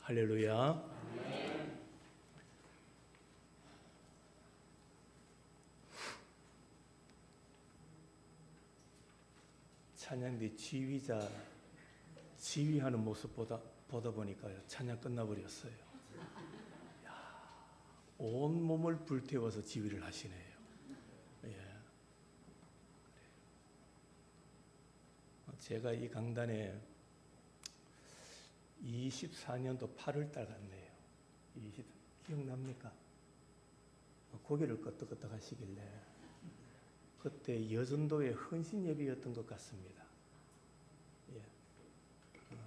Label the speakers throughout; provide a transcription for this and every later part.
Speaker 1: 할렐루야. 찬양대 지휘하는 모습 보다 보니까 찬양 끝나버렸어요. 온 몸을 불태워서 지휘를 하시네요. 예. 제가 이 강단에 24년도 8월달 갔네요. 기억납니까? 고개를 끄덕끄덕 하시길래 그때 여전도의 헌신 예배였던 것 같습니다. 예.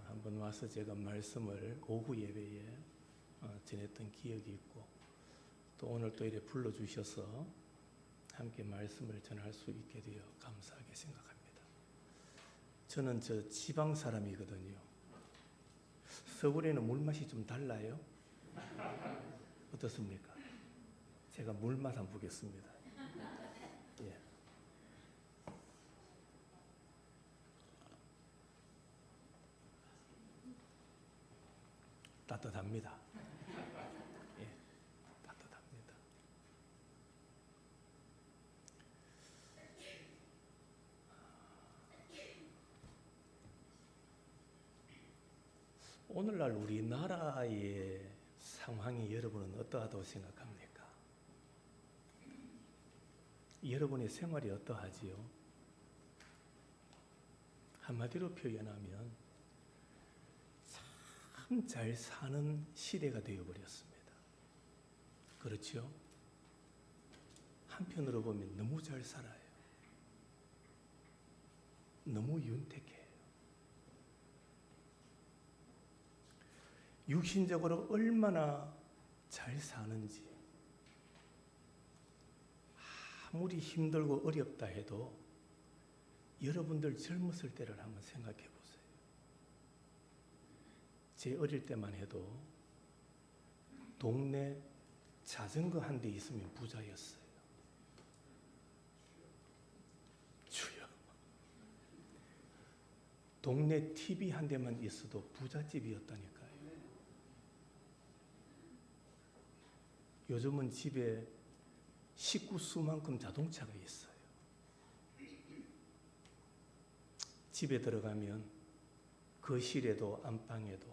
Speaker 1: 한번 와서 제가 말씀을 오후 예배에 전했던 기억이 있고 또 오늘 또 이렇게 불러주셔서 함께 말씀을 전할 수 있게 되어 감사하게 생각합니다. 저는 저 지방 사람이거든요. 서울에는 물맛이 좀 달라요? 어떻습니까? 제가 물맛 한번 보겠습니다. 예. 따뜻합니다. 예, 따뜻합니다. 오늘날 우리나라의 상황이 여러분은 어떠하다고 생각합니까? 여러분의 생활이 어떠하지요? 한마디로 표현하면 참 잘 사는 시대가 되어버렸습니다. 그렇죠? 한편으로 보면 너무 잘 살아요. 너무 윤택해요. 육신적으로 얼마나 잘 사는지 아무리 힘들고 어렵다 해도 여러분들 젊었을 때를 한번 생각해 보세요. 제 어릴 때만 해도 동네 자전거 한 대 있으면 부자였어요. 주여. 동네 TV 한 대만 있어도 부잣집이었다니까요. 요즘은 집에 식구 수만큼 자동차가 있어요. 집에 들어가면 거실에도 안방에도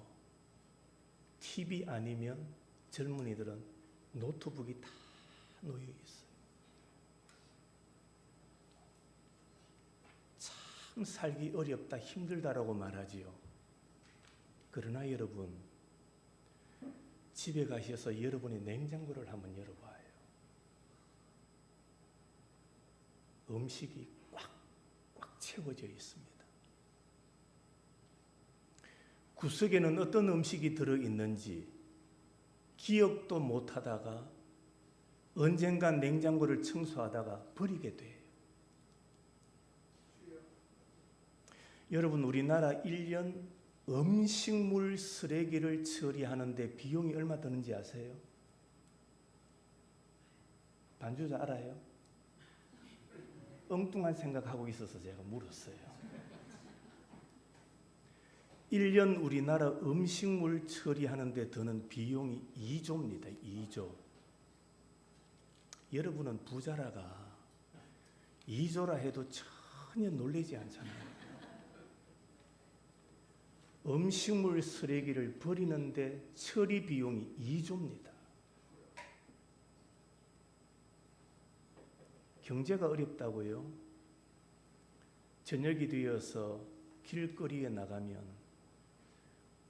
Speaker 1: TV 아니면 젊은이들은 노트북이 다 놓여 있어요. 참 살기 어렵다, 힘들다라고 말하지요. 그러나 여러분, 집에 가셔서 여러분의 냉장고를 한번 열어봐요. 음식이 꽉 채워져 있습니다. 구석에는 어떤 음식이 들어있는지 기억도 못하다가 언젠간 냉장고를 청소하다가 버리게 돼요. 여러분, 우리나라 1년 음식물 쓰레기를 처리하는데 비용이 얼마 드는지 아세요? 반주자 알아요? 엉뚱한 생각하고 있어서 제가 물었어요. 1년 우리나라 음식물 처리하는데 드는 비용이 2조입니다. 2조. 여러분은 부자라가 2조라 해도 전혀 놀라지 않잖아요. 음식물 쓰레기를 버리는데 처리 비용이 2조입니다. 경제가 어렵다고요? 저녁이 되어서 길거리에 나가면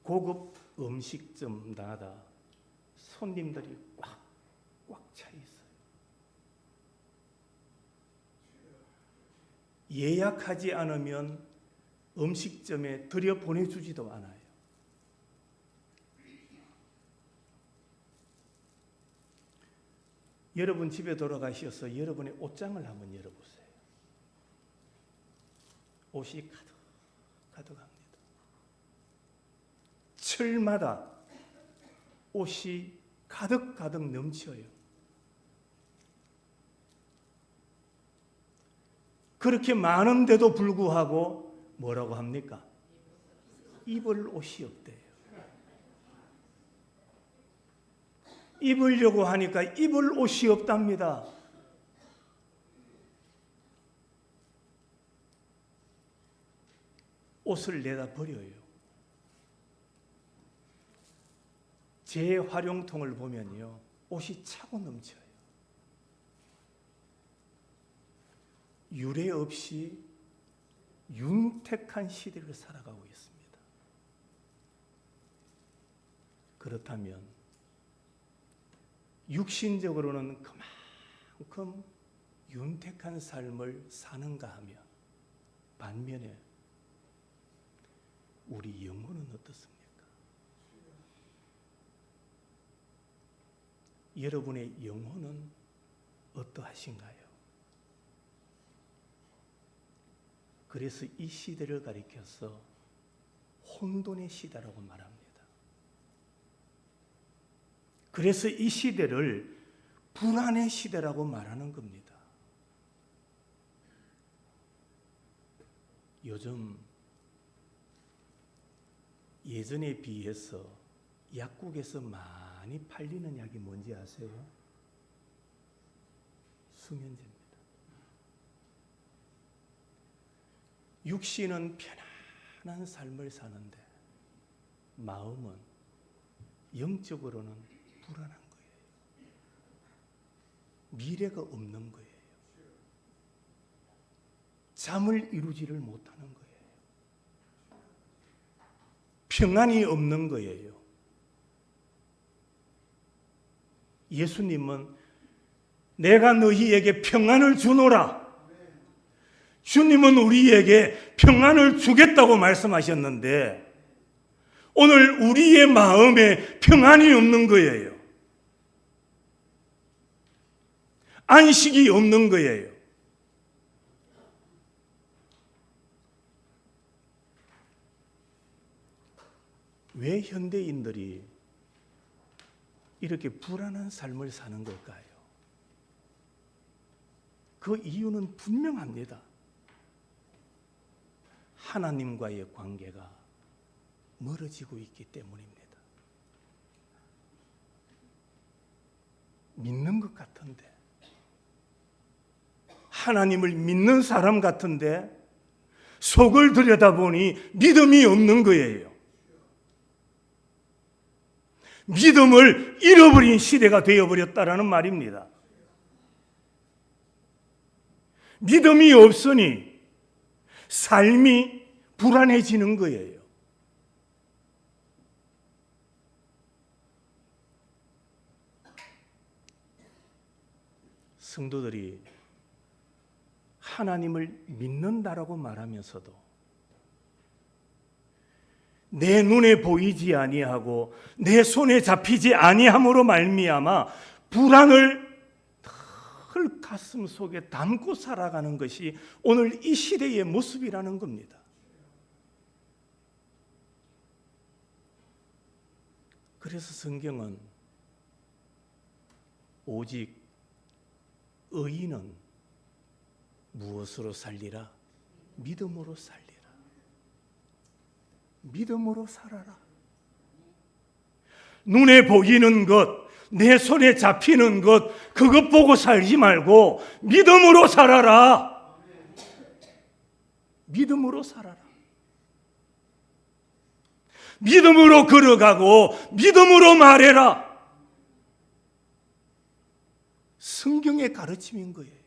Speaker 1: 고급 음식점마다 손님들이 꽉 차 있어요. 예약하지 않으면 음식점에 들여보내주지도 않아요. 여러분 집에 돌아가셔서 여러분의 옷장을 한번 열어보세요. 옷이 가득합니다. 철마다 옷이 가득 넘쳐요. 그렇게 많은데도 불구하고 뭐라고 합니까? 입을 옷이 없대요. 입으려고 하니까 입을 옷이 없답니다. 옷을 내다 버려요. 재활용통을 보면요, 옷이 차고 넘쳐요. 유례 없이 윤택한 시대를 살아가고 있습니다. 그렇다면 육신적으로는 그만큼 윤택한 삶을 사는가 하면 반면에 우리 영혼은 어떻습니까? 여러분의 영혼은 어떠하신가요? 그래서 이 시대를 가리켜서 혼돈의 시대라고 말합니다. 그래서 이 시대를 불안의 시대라고 말하는 겁니다. 요즘 예전에 비해서 약국에서 많이 팔리는 약이 뭔지 아세요? 수면제입니다. 육신은 편안한 삶을 사는데 마음은 영적으로는 불안한 거예요. 미래가 없는 거예요. 잠을 이루지를 못하는 거예요. 평안이 없는 거예요. 예수님은 내가 너희에게 평안을 주노라. 주님은 우리에게 평안을 주겠다고 말씀하셨는데 오늘 우리의 마음에 평안이 없는 거예요. 안식이 없는 거예요. 왜 현대인들이 이렇게 불안한 삶을 사는 걸까요? 그 이유는 분명합니다. 하나님과의 관계가 멀어지고 있기 때문입니다. 믿는 것 같은데, 하나님을 믿는 사람 같은데 속을 들여다보니 믿음이 없는 거예요. 믿음을 잃어버린 시대가 되어버렸다라는 말입니다. 믿음이 없으니 삶이 불안해지는 거예요. 성도들이 하나님을 믿는다라고 말하면서도 내 눈에 보이지 아니하고 내 손에 잡히지 아니함으로 말미암아 불안을 늘 가슴 속에 담고 살아가는 것이 오늘 이 시대의 모습이라는 겁니다. 그래서 성경은 오직 의인은 무엇으로 살리라? 믿음으로 살리라. 믿음으로 살아라. 눈에 보이는 것, 내 손에 잡히는 것, 그것 보고 살지 말고 믿음으로 살아라. 믿음으로 살아라. 믿음으로 걸어가고 믿음으로 말해라. 성경의 가르침인 거예요.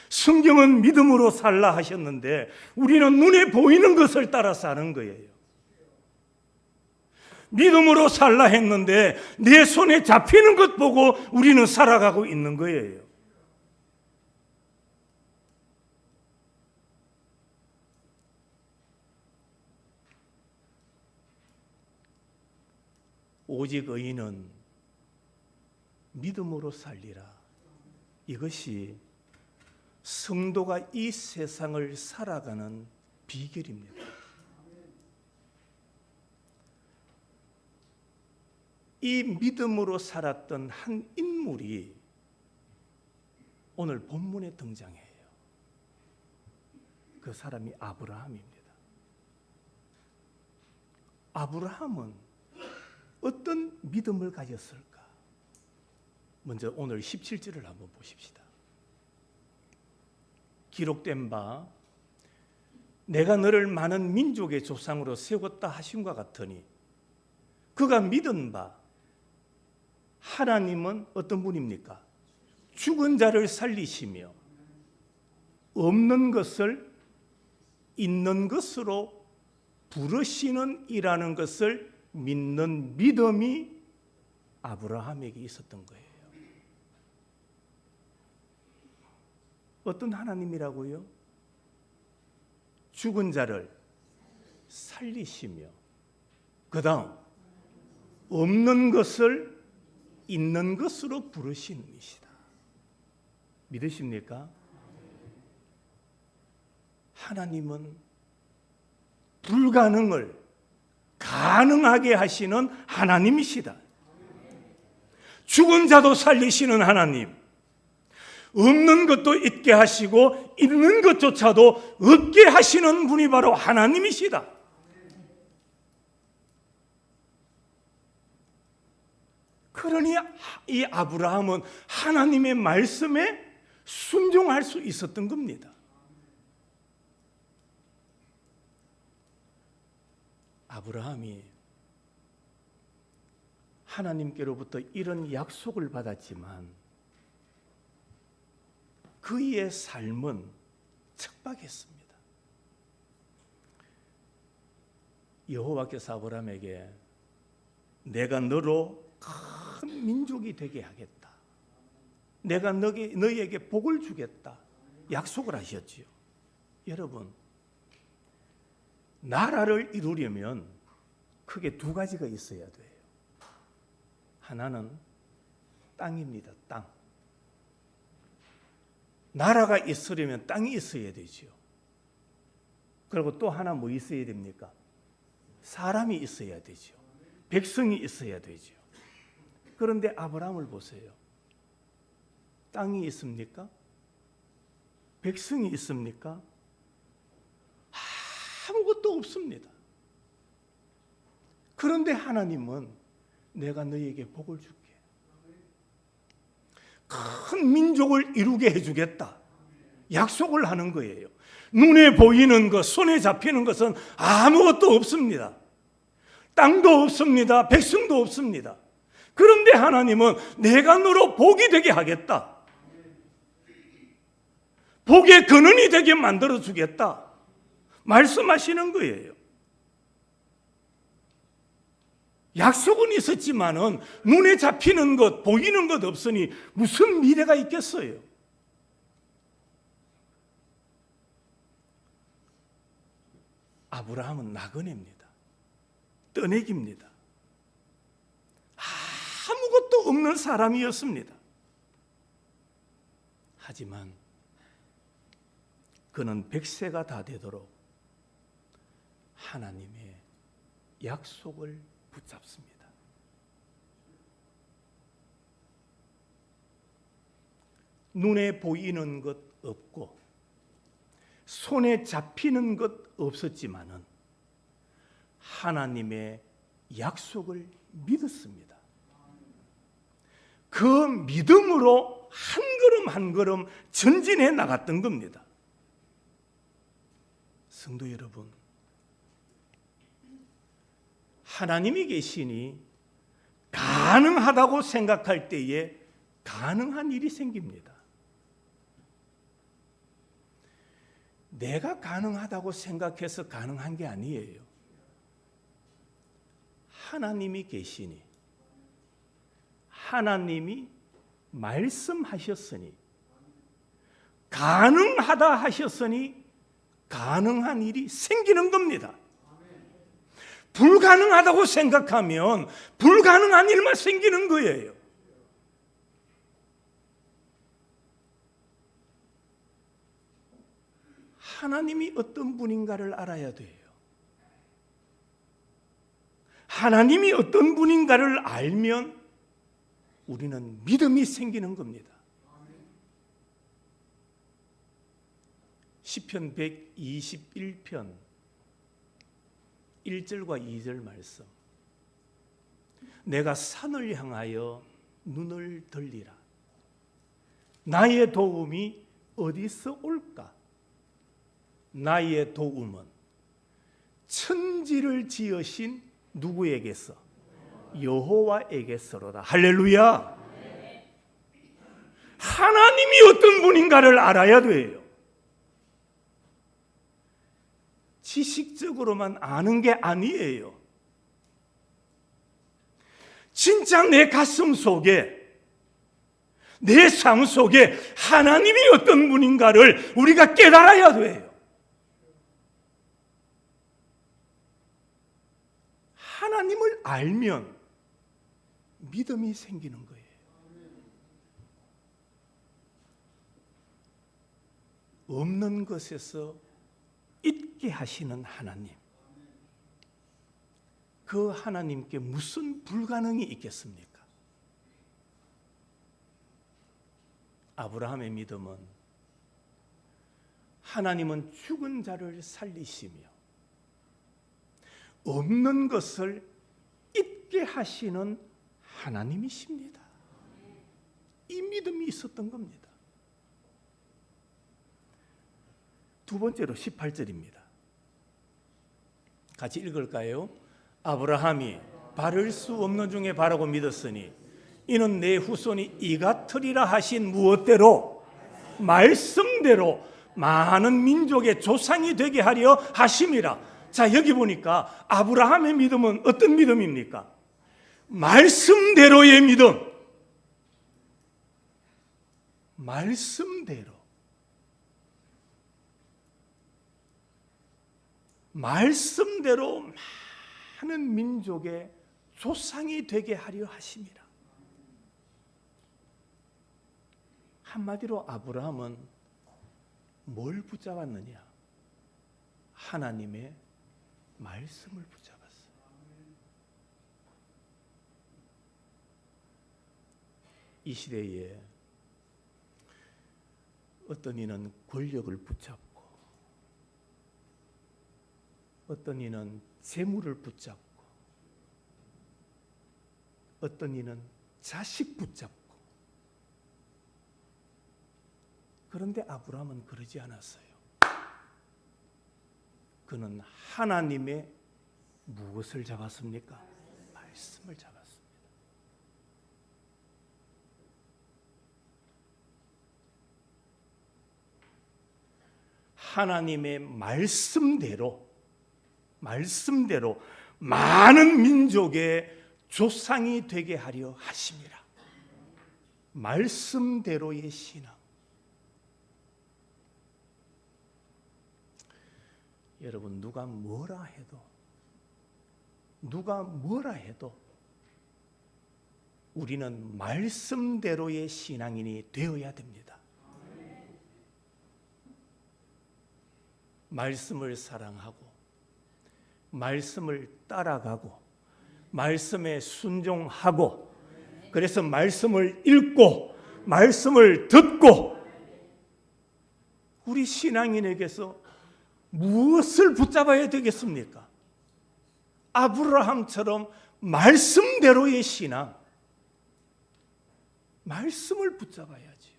Speaker 1: 성경은 믿음으로 살라 하셨는데 우리는 눈에 보이는 것을 따라 사는 거예요. 믿음으로 살라 했는데 내 손에 잡히는 것 보고 우리는 살아가고 있는 거예요. 오직 의인은 믿음으로 살리라. 이것이 성도가 이 세상을 살아가는 비결입니다. 이 믿음으로 살았던 한 인물이 오늘 본문에 등장해요. 그 사람이 아브라함입니다. 아브라함은 어떤 믿음을 가졌을까? 먼저 오늘 17절을 한번 보십시다. 기록된 바 내가 너를 많은 민족의 조상으로 세웠다 하심과 같으니 그가 믿은 바 하나님은 어떤 분입니까? 죽은 자를 살리시며 없는 것을 있는 것으로 부르시는 이라는 것을 믿는 믿음이 아브라함에게 있었던 거예요. 어떤 하나님이라고요? 죽은 자를 살리시며 그 다음 없는 것을 있는 것으로 부르시는 이시다. 믿으십니까? 하나님은 불가능을 가능하게 하시는 하나님이시다. 죽은 자도 살리시는 하나님, 없는 것도 있게 하시고 있는 것조차도 없게 하시는 분이 바로 하나님이시다. 그러니 이 아브라함은 하나님의 말씀에 순종할 수 있었던 겁니다. 아브라함이 하나님께로부터 이런 약속을 받았지만 그의 삶은 척박했습니다. 여호와께서 아브라함에게 내가 너로 큰 민족이 되게 하겠다. 내가 너희에게 복을 주겠다. 약속을 하셨지요. 여러분, 나라를 이루려면 크게 두 가지가 있어야 돼요. 하나는 땅입니다. 땅. 나라가 있으려면 땅이 있어야 되죠. 그리고 또 하나 뭐 있어야 됩니까? 사람이 있어야 되죠. 백성이 있어야 되죠. 그런데 아브라함을 보세요. 땅이 있습니까? 백성이 있습니까? 아무것도 없습니다. 그런데 하나님은 내가 너희에게 복을 줄게. 큰 민족을 이루게 해주겠다. 약속을 하는 거예요. 눈에 보이는 것, 손에 잡히는 것은 아무것도 없습니다. 땅도 없습니다. 백성도 없습니다. 그런데 하나님은 내가 너로 복이 되게 하겠다. 복의 근원이 되게 만들어 주겠다. 말씀하시는 거예요. 약속은 있었지만은 눈에 잡히는 것, 보이는 것 없으니 무슨 미래가 있겠어요? 아브라함은 나그네입니다. 떠내기입니다. 아무것도 없는 사람이었습니다. 하지만 그는 100세가 다 되도록 하나님의 약속을 붙잡습니다. 눈에 보이는 것 없고 손에 잡히는 것 없었지만은 하나님의 약속을 믿었습니다. 그 믿음으로 한 걸음 한 걸음 전진해 나갔던 겁니다. 성도 여러분, 하나님이 계시니 가능하다고 생각할 때에 가능한 일이 생깁니다. 내가 가능하다고 생각해서 가능한 게 아니에요. 하나님이 계시니, 하나님이 말씀하셨으니, 가능하다 하셨으니 가능한 일이 생기는 겁니다. 불가능하다고 생각하면 불가능한 일만 생기는 거예요. 하나님이 어떤 분인가를 알아야 돼요. 하나님이 어떤 분인가를 알면 우리는 믿음이 생기는 겁니다. 시편 121편 1절과 2절 말씀. 내가 산을 향하여 눈을 들리라. 나의 도움이 어디서 올까? 나의 도움은 천지를 지으신 누구에게서? 여호와에게서로다. 할렐루야. 하나님이 어떤 분인가를 알아야 돼요. 지식적으로만 아는 게 아니에요. 진짜 내 가슴 속에, 내 삶 속에 하나님이 어떤 분인가를 우리가 깨달아야 돼요. 하나님을 알면 믿음이 생기는 거예요. 없는 것에서 있게 하시는 하나님, 그 하나님께 무슨 불가능이 있겠습니까? 아브라함의 믿음은 하나님은 죽은 자를 살리시며 없는 것을 있게 하시는 하나님이십니다. 이 믿음이 있었던 겁니다. 두 번째로 18절입니다. 같이 읽을까요? 아브라함이 바를 수 없는 중에 바라고 믿었으니 이는 내 후손이 이 같으리라 하신 무엇대로? 말씀대로 많은 민족의 조상이 되게 하려 하심이라. 자, 여기 보니까 아브라함의 믿음은 어떤 믿음입니까? 말씀대로의 믿음. 말씀대로. 말씀대로 많은 민족의 조상이 되게 하려 하심이라. 한마디로 아브라함은 뭘 붙잡았느냐? 하나님의 말씀을 붙잡았어요. 이 시대에 어떤 이는 권력을 붙잡고, 어떤 이는 재물을 붙잡고, 어떤 이는 자식 붙잡고. 그런데 아브라함은 그러지 않았어요. 그는 하나님의 무엇을 잡았습니까? 말씀을 잡았습니다. 하나님의 말씀대로 많은 민족의 조상이 되게 하려 하심이라. 말씀대로의 신앙. 여러분, 누가 뭐라 해도 우리는 말씀대로의 신앙인이 되어야 됩니다. 말씀을 사랑하고, 말씀을 따라가고, 말씀에 순종하고, 그래서 말씀을 읽고, 말씀을 듣고, 우리 신앙인에게서 무엇을 붙잡아야 되겠습니까? 아브라함처럼 말씀대로의 신앙, 말씀을 붙잡아야지요.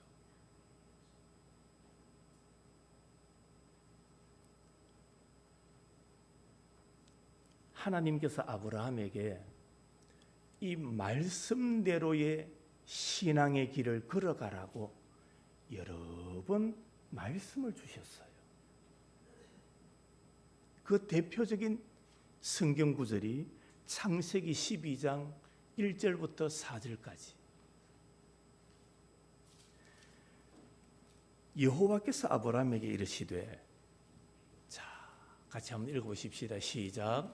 Speaker 1: 하나님께서 아브라함에게 이 말씀대로의 신앙의 길을 걸어가라고 여러 번 말씀을 주셨어요. 그 대표적인 성경 구절이 창세기 12장 1절부터 4절까지. 여호와께서 아브라함에게 이르시되, 자, 같이 한번 읽어보십시다. 시작.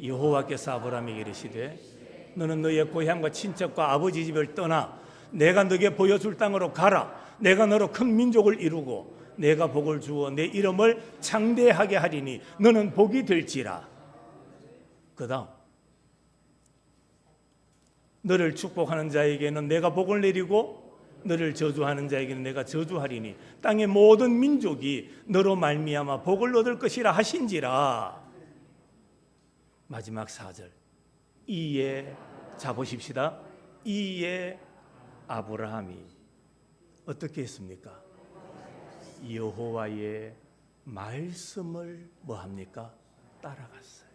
Speaker 1: 여호와께서 아브라함에게 이르시되, 너는 너의 고향과 친척과 아버지 집을 떠나 내가 너에게 보여줄 땅으로 가라. 내가 너로 큰 민족을 이루고 내가 복을 주어 내 이름을 창대하게 하리니 너는 복이 될지라. 그 다음, 너를 축복하는 자에게는 내가 복을 내리고 너를 저주하는 자에게는 내가 저주하리니 땅의 모든 민족이 너로 말미암아 복을 얻을 것이라 하신지라. 마지막 4절. 이에 자, 보십시다. 이에 아브라함이 어떻게 했습니까? 여호와의 말씀을 뭐 합니까? 따라갔어요.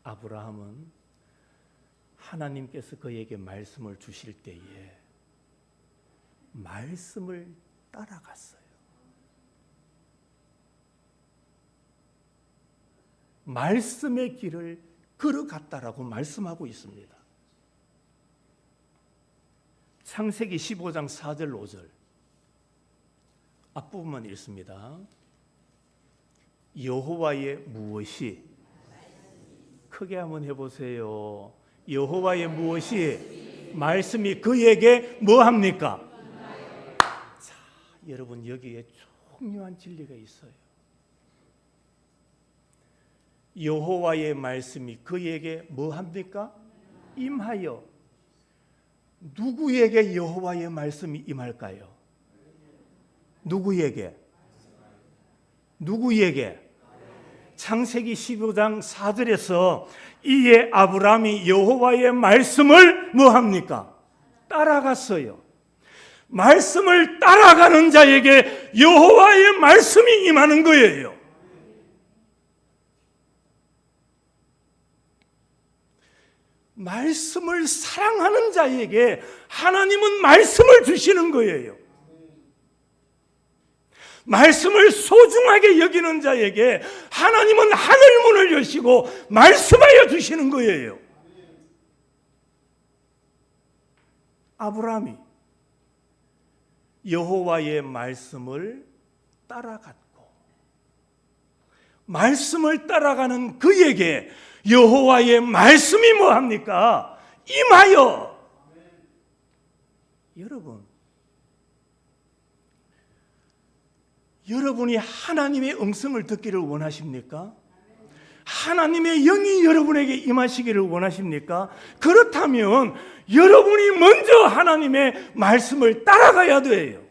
Speaker 1: 아브라함은 하나님께서 그에게 말씀을 주실 때에 말씀을 따라갔어요. 말씀의 길을 걸어갔다라고 말씀하고 있습니다. 창세기 15장 4절 5절 앞부분만 읽습니다. 여호와의 무엇이, 크게 한번 해보세요. 여호와의 무엇이, 말씀이 그에게 뭐합니까? 자, 여러분 여기에 중요한 진리가 있어요. 여호와의 말씀이 그에게 뭐합니까? 임하여. 누구에게 여호와의 말씀이 임할까요? 누구에게? 창세기 15장 4절에서 이에 아브라함이 여호와의 말씀을 뭐합니까? 따라갔어요. 말씀을 따라가는 자에게 여호와의 말씀이 임하는 거예요. 말씀을 사랑하는 자에게 하나님은 말씀을 주시는 거예요. 말씀을 소중하게 여기는 자에게 하나님은 하늘 문을 여시고 말씀하여 주시는 거예요. 아브라함이 여호와의 말씀을 따라갔고, 말씀을 따라가는 그에게 여호와의 말씀이 뭐합니까? 임하여. 여러분이 하나님의 음성을 듣기를 원하십니까? 하나님의 영이 여러분에게 임하시기를 원하십니까? 그렇다면 여러분이 먼저 하나님의 말씀을 따라가야 돼요.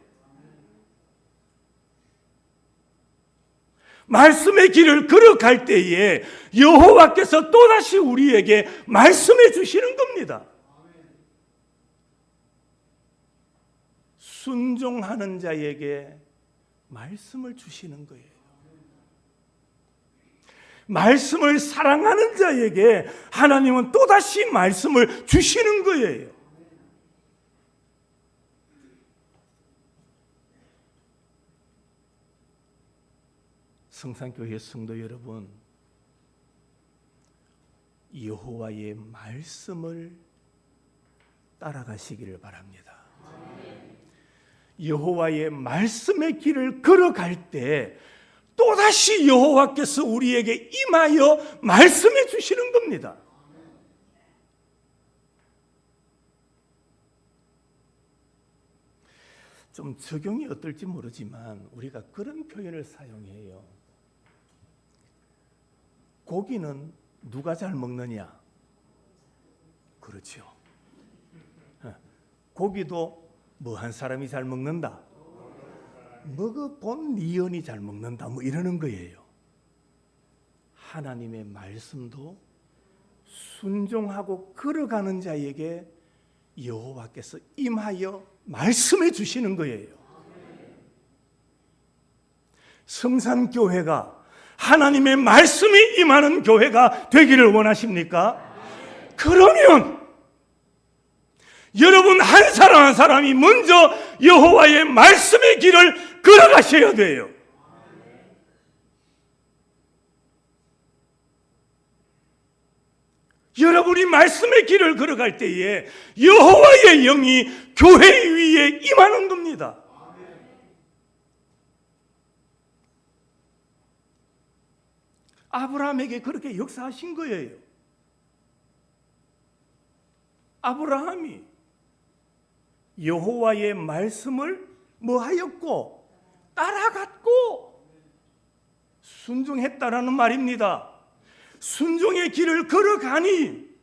Speaker 1: 말씀의 길을 걸어갈 때에 여호와께서 또다시 우리에게 말씀해 주시는 겁니다. 순종하는 자에게 말씀을 주시는 거예요. 말씀을 사랑하는 자에게 하나님은 또다시 말씀을 주시는 거예요. 성산교회 성도 여러분, 여호와의 말씀을 따라가시기를 바랍니다. 여호와의 말씀의 길을 걸어갈 때 또다시 여호와께서 우리에게 임하여 말씀해 주시는 겁니다. 좀 적용이 어떨지 모르지만 우리가 그런 표현을 사용해요. 고기는 누가 잘 먹느냐? 그렇죠. 고기도 뭐 한 사람이 잘 먹는다? 먹어본 니언이 잘 먹는다. 뭐 이러는 거예요. 하나님의 말씀도 순종하고 걸어가는 자에게 여호와께서 임하여 말씀해 주시는 거예요. 성산교회가 하나님의 말씀이 임하는 교회가 되기를 원하십니까? 그러면 여러분 한 사람 한 사람이 먼저 여호와의 말씀의 길을 걸어가셔야 돼요. 여러분이 말씀의 길을 걸어갈 때에 여호와의 영이 교회 위에 임하는 겁니다. 아브라함에게 그렇게 역사하신 거예요. 아브라함이 여호와의 말씀을 뭐하였고 따라갔고 순종했다라는 말입니다. 순종의 길을 걸어가니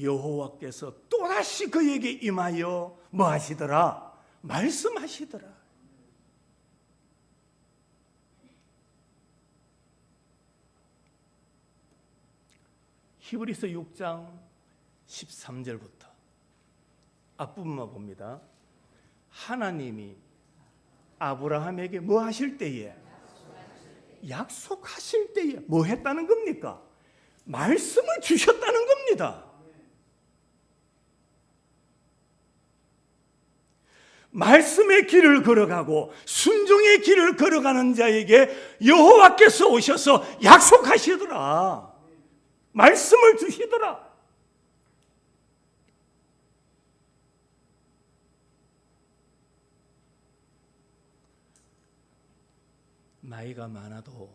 Speaker 1: 여호와께서 또다시 그에게 임하여 뭐하시더라? 말씀하시더라. 히브리서 6장 13절부터 앞부분만 봅니다. 하나님이 아브라함에게 뭐 하실 때에? 약속하실 때에 뭐 했다는 겁니까? 말씀을 주셨다는 겁니다. 말씀의 길을 걸어가고 순종의 길을 걸어가는 자에게 여호와께서 오셔서 약속하시더라. 말씀을 주시더라. 나이가 많아도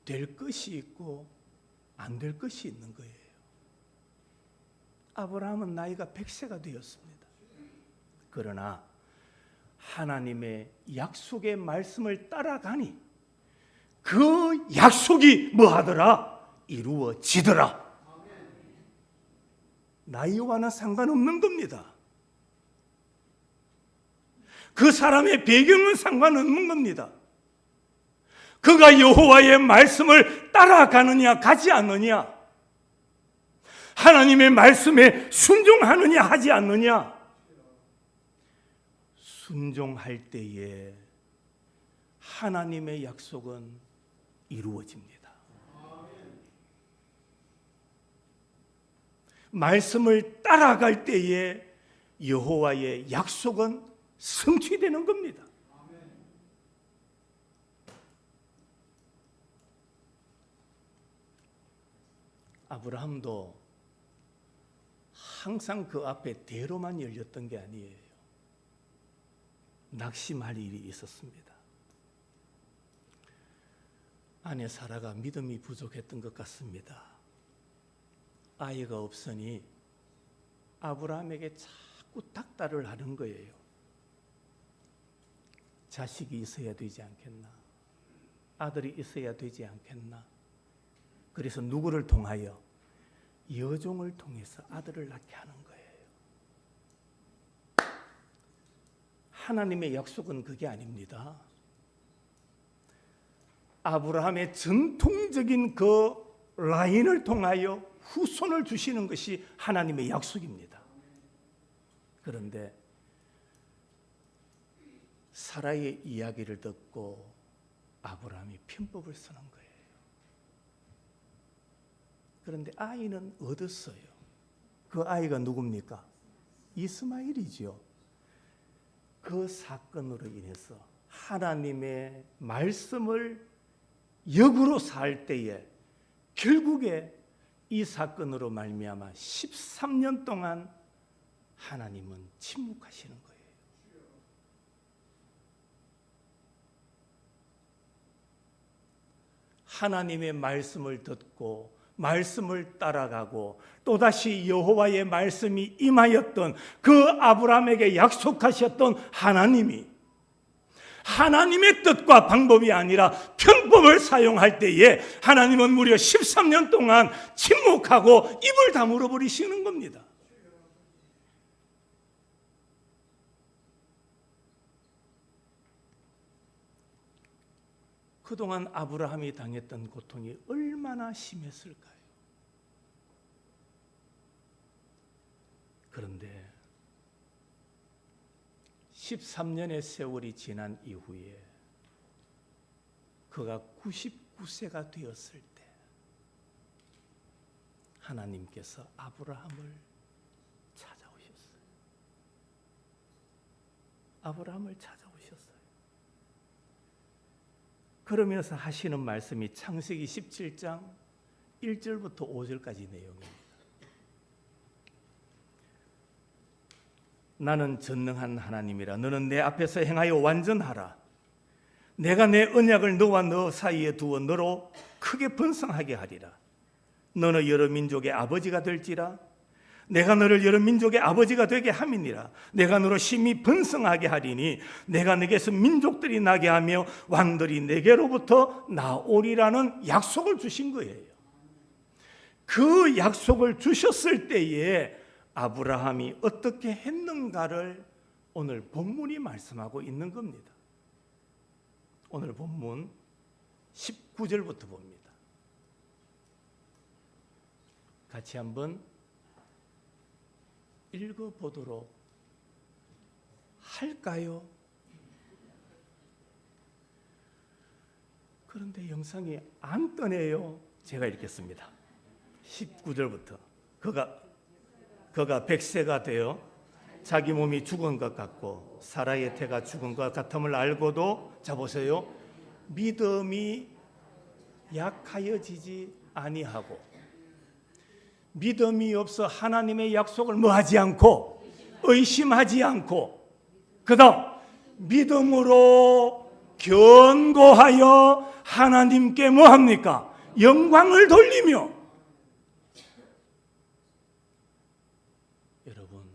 Speaker 1: 될 것이 있고 안 될 것이 있는 거예요. 아브라함은 나이가 100세가 되었습니다. 그러나 하나님의 약속의 말씀을 따라가니 그 약속이 뭐하더라? 이루어지더라. 나이와는 상관없는 겁니다. 그 사람의 배경은 상관없는 겁니다. 그가 여호와의 말씀을 따라가느냐 가지 않느냐, 하나님의 말씀에 순종하느냐 하지 않느냐. 순종할 때에 하나님의 약속은 이루어집니다. 말씀을 따라갈 때에 여호와의 약속은 성취되는 겁니다. 아브라함도 항상 그 앞에 대로만 열렸던 게 아니에요. 낙심할 일이 있었습니다. 아내 사라가 믿음이 부족했던 것 같습니다. 아이가 없으니 아브라함에게 자꾸 닥달을 하는 거예요. 자식이 있어야 되지 않겠나? 아들이 있어야 되지 않겠나? 그래서 누구를 통하여? 여종을 통해서 아들을 낳게 하는 거예요. 하나님의 약속은 그게 아닙니다. 아브라함의 전통적인 그 라인을 통하여 후손을 주시는 것이 하나님의 약속입니다. 그런데 사라의 이야기를 듣고 아브라함이 편법을 쓰는 거예요. 그런데 아이는 얻었어요. 그 아이가 누굽니까? 이스마엘이죠. 그 사건으로 인해서 하나님의 말씀을 역으로 살 때에 결국에 이 사건으로 말미암아 13년 동안 하나님은 침묵하시는 거예요. 하나님의 말씀을 듣고 말씀을 따라가고 또다시 여호와의 말씀이 임하였던 그 아브라함에게 약속하셨던 하나님이 하나님의 뜻과 방법이 아니라 편법을 사용할 때에 하나님은 무려 13년 동안 침묵하고 입을 다물어 버리시는 겁니다. 그동안 아브라함이 당했던 고통이 얼마나 심했을까요? 그런데 13년의 세월이 지난 이후에 그가 99세가 되었을 때 하나님께서 아브라함을 찾아오셨어요. 아브라함을 찾아오셨어요. 그러면서 하시는 말씀이 창세기 17장 1절부터 5절까지 내용입니다. 나는 전능한 하나님이라. 너는 내 앞에서 행하여 완전하라. 내가 내 언약을 너와 너 사이에 두어 너로 크게 번성하게 하리라. 너는 여러 민족의 아버지가 될지라. 내가 너를 여러 민족의 아버지가 되게 함이니라. 내가 너로 심히 번성하게 하리니 내가 내게서 민족들이 나게 하며 왕들이 내게로부터 나오리라는 약속을 주신 거예요. 그 약속을 주셨을 때에 아브라함이 어떻게 했는가를 오늘 본문이 말씀하고 있는 겁니다. 오늘 본문 19절부터 봅니다. 같이 한번 읽어보도록 할까요? 그런데 영상이 안 떠네요. 제가 읽겠습니다. 19절부터 그가 100세가 되어 자기 몸이 죽은 것 같고 사라의 태가 죽은 것 같음을 알고도, 자 보세요, 믿음이 약하여지지 아니하고, 믿음이 없어 하나님의 약속을 뭐하지 않고, 의심하지 않고, 그 다음 믿음으로 견고하여 하나님께 뭐합니까? 영광을 돌리며. 여러분,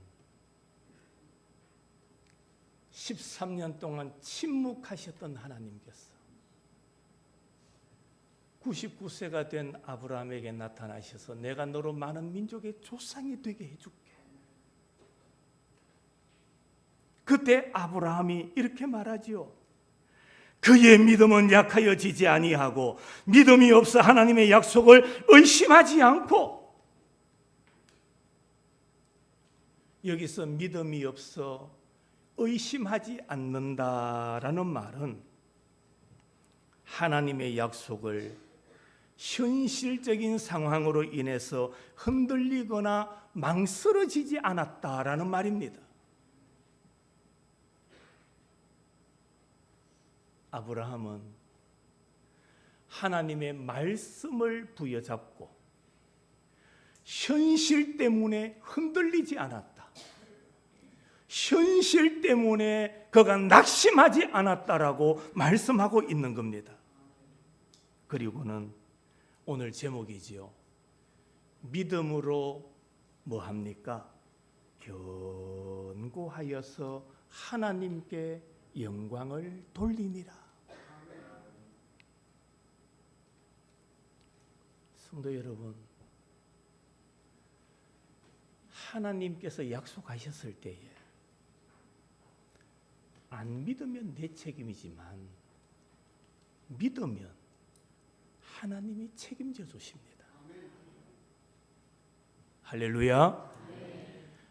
Speaker 1: 13년 동안 침묵하셨던 하나님께서 99세가 된 아브라함에게 나타나셔서 내가 너로 많은 민족의 조상이 되게 해줄게. 그때 아브라함이 이렇게 말하지요. 그의 믿음은 약하여지지 아니하고 믿음이 없어 하나님의 약속을 의심하지 않고. 여기서 믿음이 없어 의심하지 않는다라는 말은 하나님의 약속을 현실적인 상황으로 인해서 흔들리거나 망설여지지 않았다라는 말입니다. 아브라함은 하나님의 말씀을 부여잡고 현실 때문에 흔들리지 않았다. 현실 때문에 그가 낙심하지 않았다라고 말씀하고 있는 겁니다. 그리고는 오늘 제목이지요. 믿음으로 뭐합니까? 견고하여서 하나님께 영광을 돌리니라. 성도 여러분, 하나님께서 약속하셨을 때에 안 믿으면 내 책임이지만 믿으면 하나님이 책임져 주십니다. 할렐루야.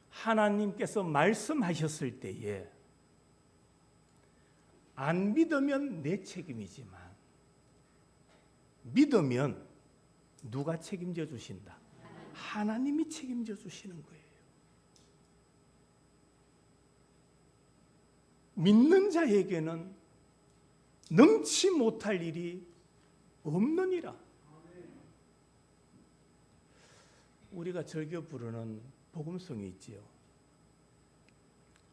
Speaker 1: 하나님께서 말씀하셨을 때에 안 믿으면 내 책임이지만 믿으면 누가 책임져 주신다? 하나님이 책임져 주시는 거예요. 믿는 자에게는 능치 못할 일이 없느니라. 우리가 즐겨 부르는 복음송이 있지요.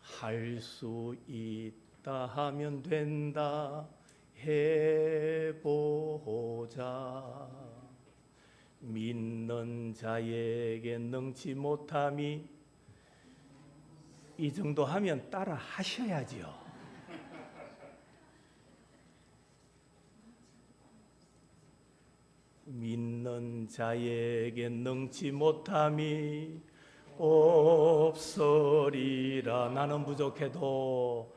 Speaker 1: 할 수 있다 하면 된다 해보자. 믿는 자에게 능치 못함이. 이 정도 하면 따라 하셔야지요. 믿는 자에게 능치 못함이 없으리라. 나는 부족해도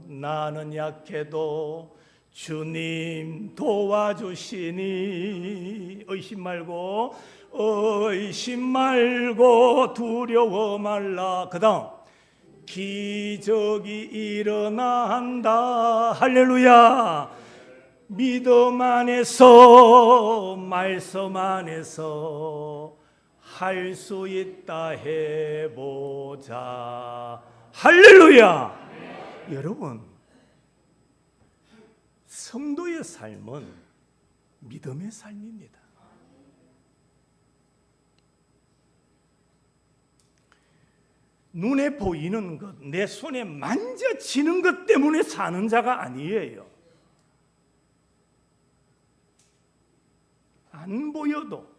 Speaker 1: 나는 약해도 주님 도와주시니 의심 말고 두려워 말라. 그 다음 기적이 일어난다. 할렐루야. 믿음 안에서 말씀 안에서 할 수 있다 해보자. 할렐루야. 여러분, 성도의 삶은 믿음의 삶입니다. 눈에 보이는 것, 내 손에 만져지는 것 때문에 사는 자가 아니에요. 안 보여도,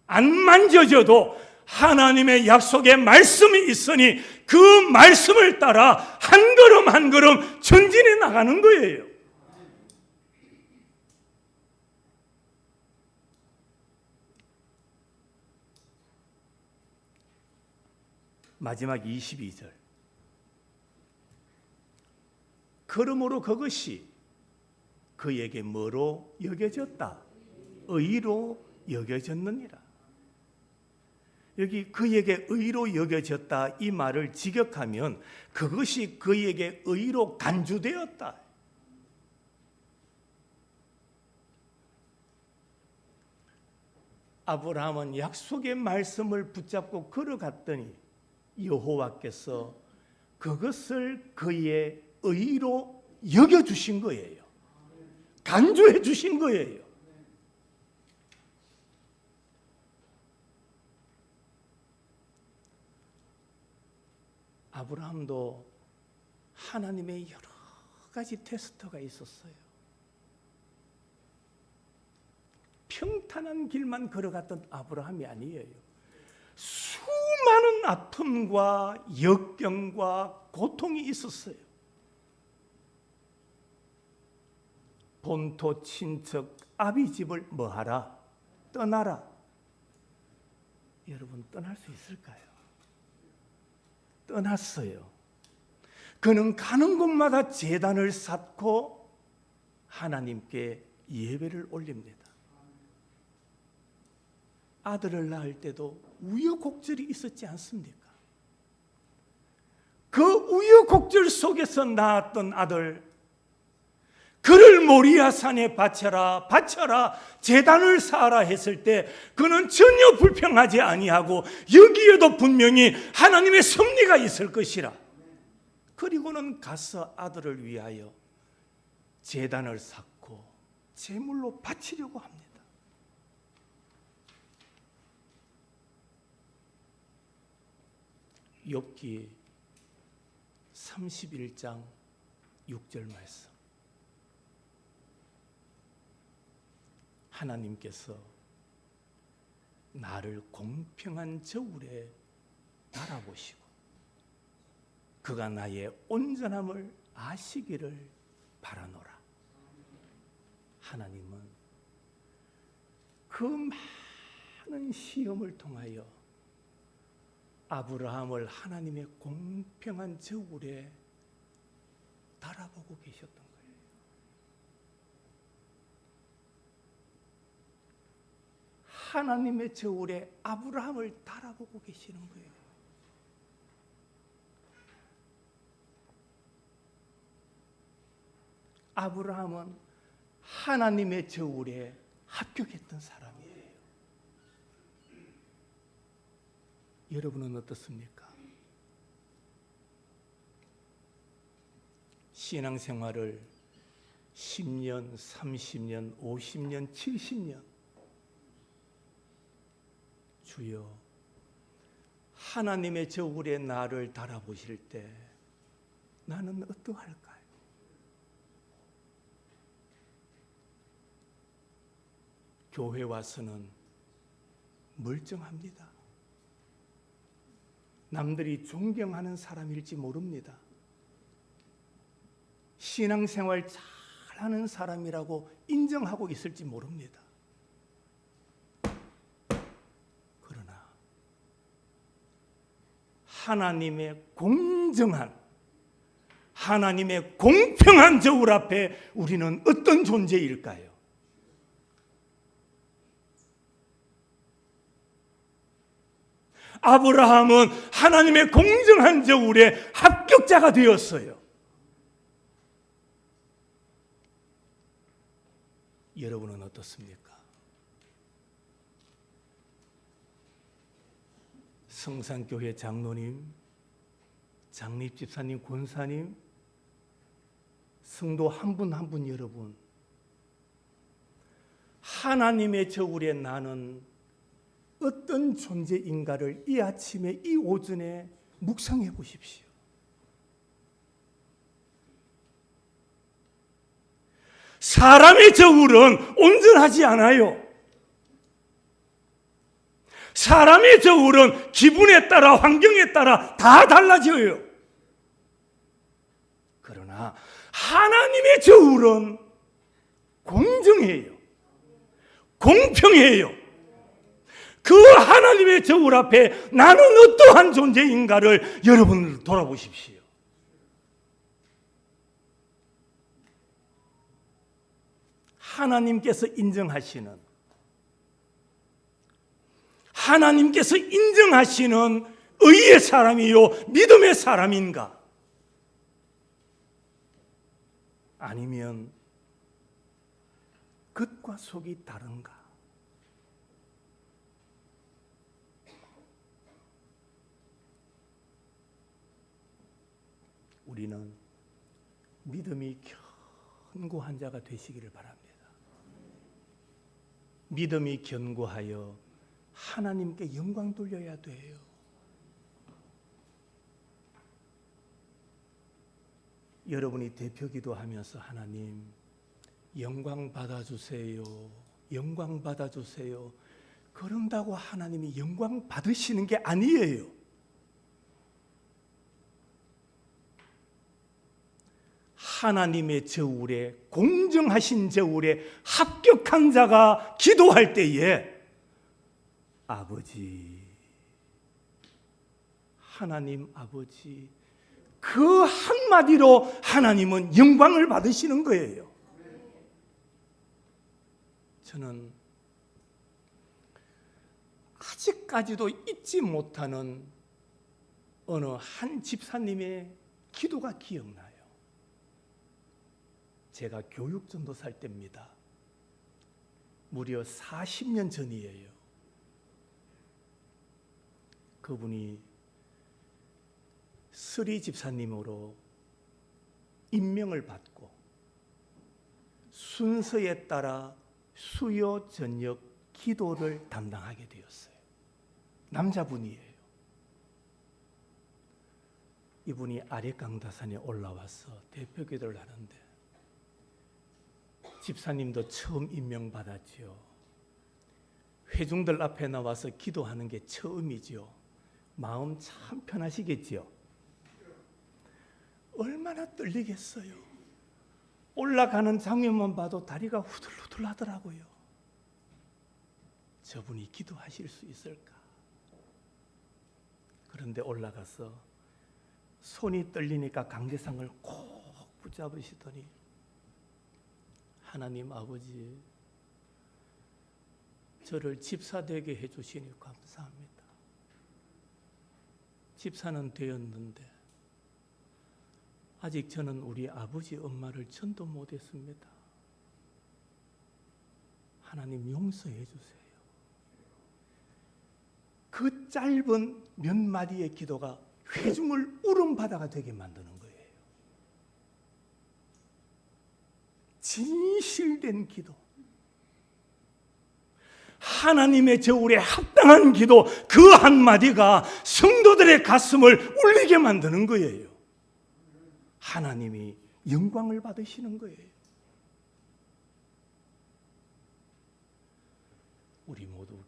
Speaker 1: 안 만져져도 하나님의 약속의 말씀이 있으니 그 말씀을 따라 한 걸음 한 걸음 전진해 나가는 거예요. 마지막 22절. 그러므로 그것이 그에게 뭐로 여겨졌다? 의로 여겨졌느니라. 여기 그에게 의로 여겨졌다 이 말을 직역하면 그것이 그에게 의로 간주되었다. 아브라함은 약속의 말씀을 붙잡고 걸어갔더니 여호와께서 그것을 그의 의로 여겨주신 거예요. 간주해 주신 거예요. 아브라함도 하나님의 여러 가지 테스트가 있었어요. 평탄한 길만 걸어갔던 아브라함이 아니에요. 수많은 아픔과 역경과 고통이 있었어요. 본토 친척 아비 집을 뭐하라? 떠나라. 여러분 떠날 수 있을까요? 떠났어요. 그는 가는 곳마다 제단을 쌓고 하나님께 예배를 올립니다. 아들을 낳을 때도 우여곡절이 있었지 않습니까? 그 우여곡절 속에서 낳았던 아들, 그를 모리아산에 바쳐라 제단을 쌓아라 했을 때 그는 전혀 불평하지 아니하고 여기에도 분명히 하나님의 섭리가 있을 것이라. 그리고는 가서 아들을 위하여 제단을 쌓고 제물로 바치려고 합니다. 욥기 31장 6절 말씀. 하나님께서 나를 공평한 저울에 달아보시고 그가 나의 온전함을 아시기를 바라노라. 하나님은 그 많은 시험을 통하여 아브라함을 하나님의 공평한 저울에 달아보고 계셨던 거예요. 하나님의 저울에 아브라함을 달아보고 계시는 거예요. 아브라함은 하나님의 저울에 합격했던 사람이에요. 여러분은 어떻습니까? 신앙생활을 10년, 30년, 50년, 70년 주여 하나님의 저울에 나를 달아보실 때 나는 어떠할까요? 교회 와서는 멀쩡합니다. 남들이 존경하는 사람일지 모릅니다. 신앙생활 잘하는 사람이라고 인정하고 있을지 모릅니다. 그러나 하나님의 공정한, 하나님의 공평한 저울 앞에 우리는 어떤 존재일까요? 아브라함은 하나님의 공정한 저울에 합격자가 되었어요. 여러분은 어떻습니까? 성산교회 장로님, 장립집사님, 권사님, 성도 한 분 한 분 여러분, 하나님의 저울에 나는 어떤 존재인가를 이 아침에 이 오전에 묵상해 보십시오. 사람의 저울은 온전하지 않아요. 사람의 저울은 기분에 따라 환경에 따라 다 달라져요. 그러나 하나님의 저울은 공정해요. 공평해요. 그 하나님의 저울 앞에 나는 어떠한 존재인가를 여러분 돌아보십시오. 하나님께서 인정하시는 하나님께서 인정하시는 의의 사람이요 믿음의 사람인가? 아니면 겉과 속이 다른가? 우리는 믿음이 견고한 자가 되시기를 바랍니다. 믿음이 견고하여 하나님께 영광 돌려야 돼요. 여러분이 대표 기도하면서 하나님 영광 받아주세요. 영광 받아주세요. 그런다고 하나님이 영광 받으시는 게 아니에요. 하나님의 저울에, 공정하신 저울에 합격한 자가 기도할 때에 아버지, 하나님 아버지, 그 한마디로 하나님은 영광을 받으시는 거예요. 저는 아직까지도 잊지 못하는 어느 한 집사님의 기도가 기억나요. 제가 교육전도사일 때입니다. 무려 40년 전이에요. 그분이 스리 집사님으로 임명을 받고 순서에 따라 수요 저녁 기도를 담당하게 되었어요. 남자분이에요. 이분이 아래 강다산에 올라와서 대표 기도를 하는데 집사님도 처음 임명받았지요. 회중들 앞에 나와서 기도하는 게 처음이지요. 마음 참 편하시겠지요. 얼마나 떨리겠어요. 올라가는 장면만 봐도 다리가 후들후들 하더라고요. 저분이 기도하실 수 있을까? 그런데 올라가서 손이 떨리니까 강대상을 꼭 붙잡으시더니 하나님 아버지, 저를 집사 되게 해주시니 감사합니다. 집사는 되었는데 아직 저는 우리 아버지 엄마를 전도 못했습니다. 하나님 용서해 주세요. 그 짧은 몇 마디의 기도가 회중을 울음바다가 되게 만드는 거예요. 진실된 기도, 하나님의 저울에 합당한 기도, 그 한마디가 성도들의 가슴을 울리게 만드는 거예요. 하나님이 영광을 받으시는 거예요. 우리 모두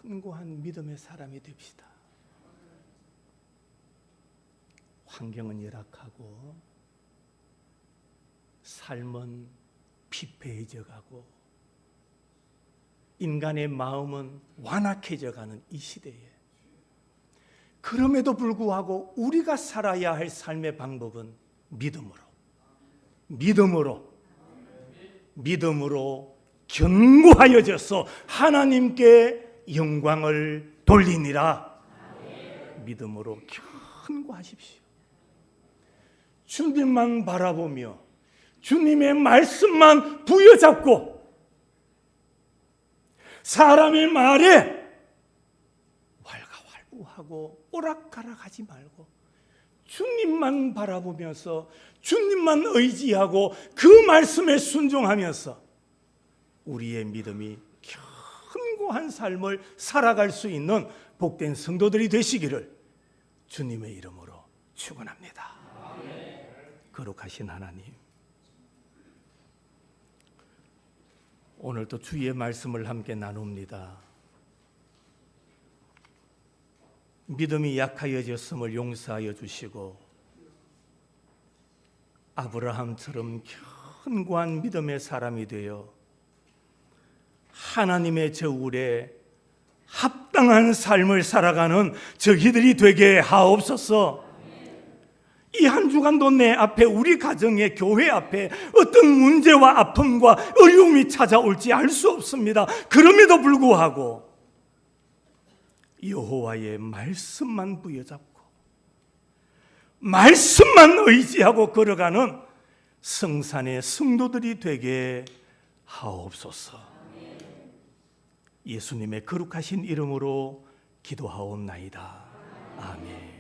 Speaker 1: 견고한 믿음의 사람이 됩시다. 환경은 열악하고 삶은 피폐해져 가고 인간의 마음은 완악해져 가는 이 시대에 그럼에도 불구하고 우리가 살아야 할 삶의 방법은 믿음으로 견고하여져서 하나님께 영광을 돌리니라. 믿음으로 견고하십시오. 주님만 바라보며 주님의 말씀만 부여잡고 사람의 말에 왈가왈부하고 오락가락하지 말고 주님만 바라보면서 주님만 의지하고 그 말씀에 순종하면서 우리의 믿음이 견고한 삶을 살아갈 수 있는 복된 성도들이 되시기를 주님의 이름으로 축원합니다. 거룩하신 하나님, 오늘도 주의 말씀을 함께 나눕니다. 믿음이 약하여졌음을 용서하여 주시고 아브라함처럼 견고한 믿음의 사람이 되어 하나님의 저울에 합당한 삶을 살아가는 저희들이 되게 하옵소서. 이 한 주간도 내 앞에, 우리 가정의 교회 앞에 어떤 문제와 아픔과 어려움이 찾아올지 알 수 없습니다. 그럼에도 불구하고 여호와의 말씀만 부여잡고 말씀만 의지하고 걸어가는 성산의 성도들이 되게 하옵소서. 예수님의 거룩하신 이름으로 기도하옵나이다. 아멘.